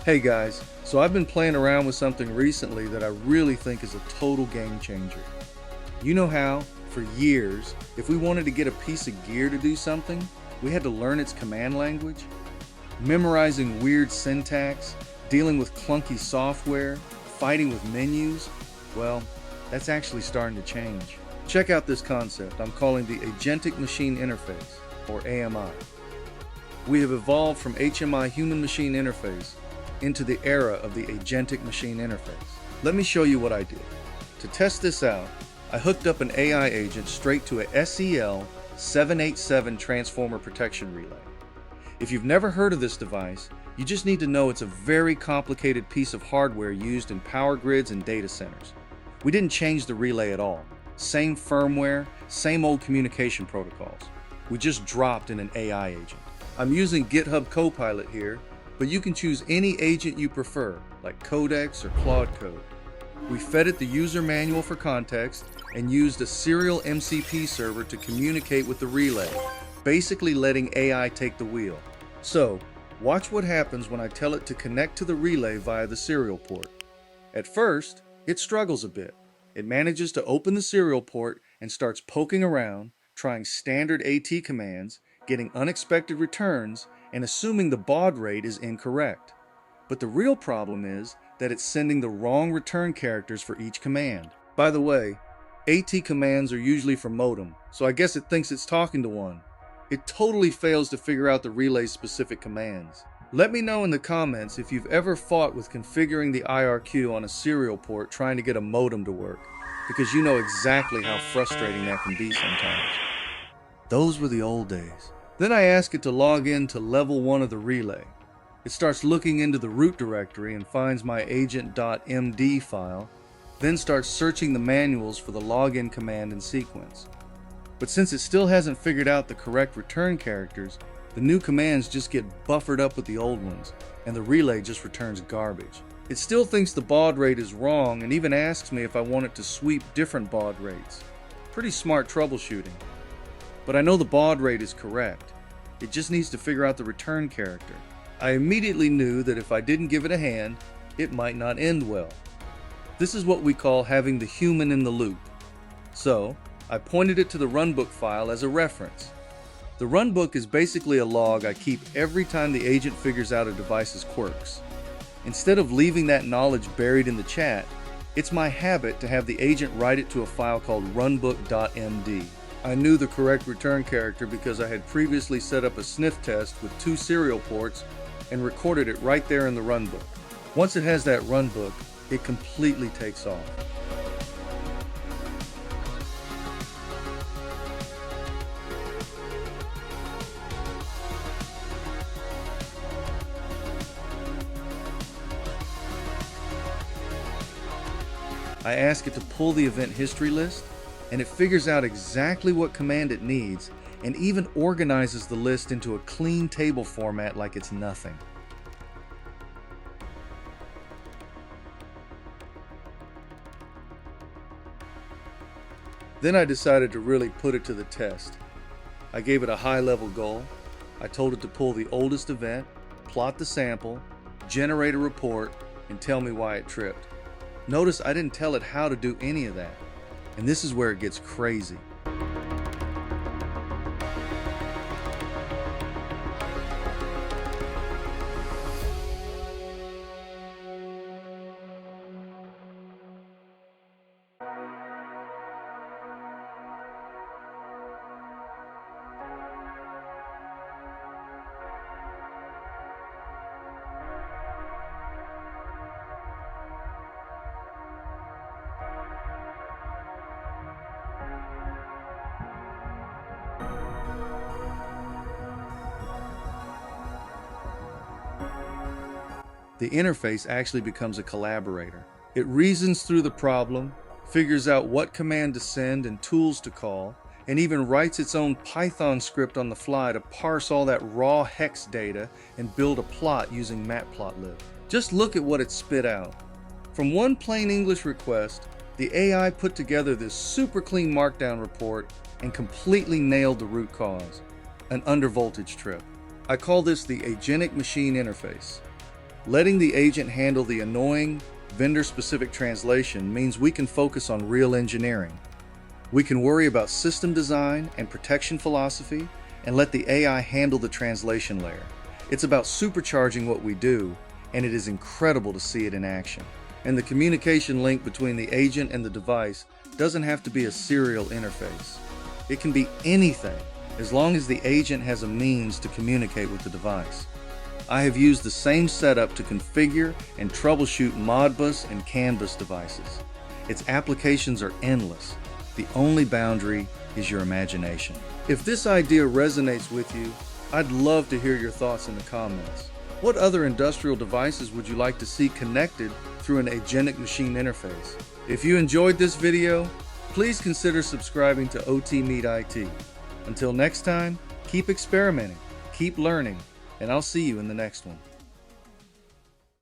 Hey guys, so I've been playing around with something recently that I really think is a total game changer. You know how, for years, if we wanted to get a piece of gear to do something, we had to learn its command language? Memorizing weird syntax, dealing with clunky software, fighting with menus? Well, that's actually starting to change. Check out this concept I'm calling the Agentic Machine Interface, or AMI. We have evolved from HMI human-machine interface into the era of the Agentic Machine Interface. Let me show you what I did. To test this out, I hooked up an AI agent straight to a SEL 787 transformer protection relay. If you've never heard of this device, you just need to know it's a very complicated piece of hardware used in power grids and data centers. We didn't change the relay at all. Same firmware, same old communication protocols. We just dropped in an AI agent. I'm using GitHub Copilot here, but you can choose any agent you prefer, like Codex or Claude Code. We fed it the user manual for context and used a Serial MCP server to communicate with the relay, basically letting AI take the wheel. So, watch what happens when I tell it to connect to the relay via the serial port. At first, it struggles a bit. It manages to open the serial port and starts poking around, trying standard AT commands, getting unexpected returns, and assuming the baud rate is incorrect. But the real problem is that it's sending the wrong return characters for each command. By the way, AT commands are usually for modem, so I guess it thinks it's talking to one. It totally fails to figure out the relay's specific commands. Let me know in the comments if you've ever fought with configuring the IRQ on a serial port trying to get a modem to work, because you know exactly how frustrating that can be sometimes. Those were the old days. Then I ask it to log in to level 1 of the relay. It starts looking into the root directory and finds my agent.md file, then starts searching the manuals for the login command and sequence. But since it still hasn't figured out the correct return characters, the new commands just get buffered up with the old ones, and the relay just returns garbage. It still thinks the baud rate is wrong and even asks me if I want it to sweep different baud rates. Pretty smart troubleshooting. But I know the baud rate is correct. It just needs to figure out the return character. I immediately knew that if I didn't give it a hand, it might not end well. This is what we call having the human in the loop. So, I pointed it to the runbook file as a reference. The runbook is basically a log I keep every time the agent figures out a device's quirks. Instead of leaving that knowledge buried in the chat, it's my habit to have the agent write it to a file called runbook.md. I knew the correct return character because I had previously set up a sniff test with 2 serial ports and recorded it right there in the runbook. Once it has that runbook, it completely takes off. I ask it to pull the event history list, and it figures out exactly what command it needs and even organizes the list into a clean table format like it's nothing. Then I decided to really put it to the test. I gave it a high-level goal. I told it to pull the oldest event, plot the sample, generate a report, and tell me why it tripped. Notice I didn't tell it how to do any of that. And this is where it gets crazy. The interface actually becomes a collaborator. It reasons through the problem, figures out what command to send and tools to call, and even writes its own Python script on the fly to parse all that raw hex data and build a plot using matplotlib. Just look at what it spit out. From one plain English request, the AI put together this super clean markdown report and completely nailed the root cause, an undervoltage trip. I call this the Agentic Machine Interface. Letting the agent handle the annoying, vendor-specific translation means we can focus on real engineering. We can worry about system design and protection philosophy and let the AI handle the translation layer. It's about supercharging what we do, and it is incredible to see it in action. And the communication link between the agent and the device doesn't have to be a serial interface. It can be anything, as long as the agent has a means to communicate with the device. I have used the same setup to configure and troubleshoot Modbus and CAN bus devices. Its applications are endless. The only boundary is your imagination. If this idea resonates with you, I'd love to hear your thoughts in the comments. What other industrial devices would you like to see connected through an agentic machine interface? If you enjoyed this video, please consider subscribing to OT Meet IT. Until next time, keep experimenting, keep learning, and I'll see you in the next one.